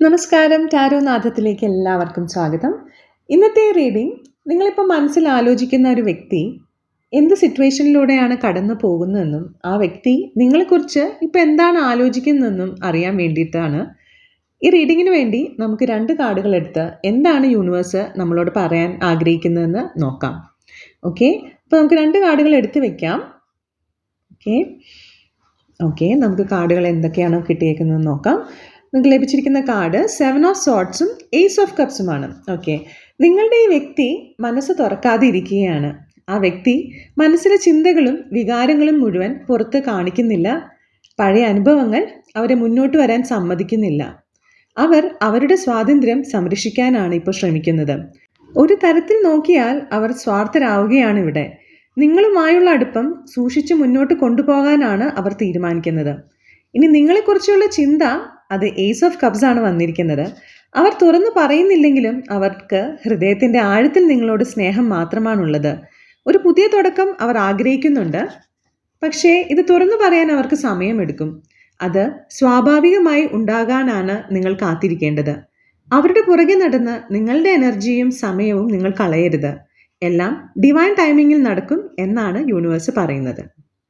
നമസ്കാരം. ടാരോനാഥത്തിലേക്ക് എല്ലാവർക്കും സ്വാഗതം. ഇന്നത്തെ റീഡിംഗ്, നിങ്ങളിപ്പോൾ മനസ്സിൽ ആലോചിക്കുന്ന ഒരു വ്യക്തി എന്ത് സിറ്റുവേഷനിലൂടെയാണ് കടന്നു പോകുന്നതെന്നും ആ വ്യക്തി നിങ്ങളെക്കുറിച്ച് ഇപ്പോൾ എന്താണ് ആലോചിക്കുന്നതെന്നും അറിയാൻ വേണ്ടിയിട്ടാണ്. ഈ റീഡിങ്ങിന് വേണ്ടി നമുക്ക് 2 കാർഡുകൾ എടുത്ത് എന്താണ് യൂണിവേഴ്സ് നമ്മളോട് പറയാൻ ആഗ്രഹിക്കുന്നതെന്ന് നോക്കാം. ഓക്കെ, അപ്പോൾ നമുക്ക് 2 കാർഡുകൾ എടുത്ത് വെക്കാം. ഓക്കെ, നമുക്ക് കാർഡുകൾ എന്തൊക്കെയാണോ കിട്ടിയേക്കുന്നതെന്ന് നോക്കാം. നിങ്ങൾക്ക് ലഭിച്ചിരിക്കുന്ന കാർഡ് 7 ഓഫ് സോർട്സും ഏസ് ഓഫ് കപ്സുമാണ്. ഓക്കെ, നിങ്ങളുടെ ഈ വ്യക്തി മനസ്സ് തുറക്കാതെ ഇരിക്കുകയാണ്. ആ വ്യക്തി മനസ്സിലെ ചിന്തകളും വികാരങ്ങളും മുഴുവൻ പുറത്ത് കാണിക്കുന്നില്ല. പഴയ അനുഭവങ്ങൾ അവരെ മുന്നോട്ട് വരാൻ സമ്മതിക്കുന്നില്ല. അവർ അവരുടെ സ്വാതന്ത്ര്യം സംരക്ഷിക്കാനാണ് ഇപ്പോൾ ശ്രമിക്കുന്നത്. ഒരു തരത്തിൽ നോക്കിയാൽ അവർ സ്വാർത്ഥരാവുകയാണ് ഇവിടെ. നിങ്ങളുമായുള്ള അടുപ്പം സൂക്ഷിച്ച് മുന്നോട്ട് കൊണ്ടുപോകാനാണ് അവർ തീരുമാനിക്കുന്നത്. ഇനി നിങ്ങളെക്കുറിച്ചുള്ള ചിന്ത, അത് ഏസ് ഓഫ് കപ്സ് ആണ് വന്നിരിക്കുന്നത്. അവർ തുറന്നു പറയുന്നില്ലെങ്കിലും അവർക്ക് ഹൃദയത്തിൻ്റെ ആഴത്തിൽ നിങ്ങളോട് സ്നേഹം മാത്രമാണുള്ളത്. ഒരു പുതിയ തുടക്കം അവർ ആഗ്രഹിക്കുന്നുണ്ട്, പക്ഷേ ഇത് തുറന്നു പറയാൻ അവർക്ക് സമയമെടുക്കും. അത് സ്വാഭാവികമായി ഉണ്ടാകാനാണ് നിങ്ങൾ കാത്തിരിക്കേണ്ടത്. അവരുടെ പുറകെ നടന്ന് നിങ്ങളുടെ എനർജിയും സമയവും നിങ്ങൾ കളയരുത്. എല്ലാം ഡിവൈൻ ടൈമിങ്ങിൽ നടക്കും എന്നാണ് യൂണിവേഴ്സ് പറയുന്നത്.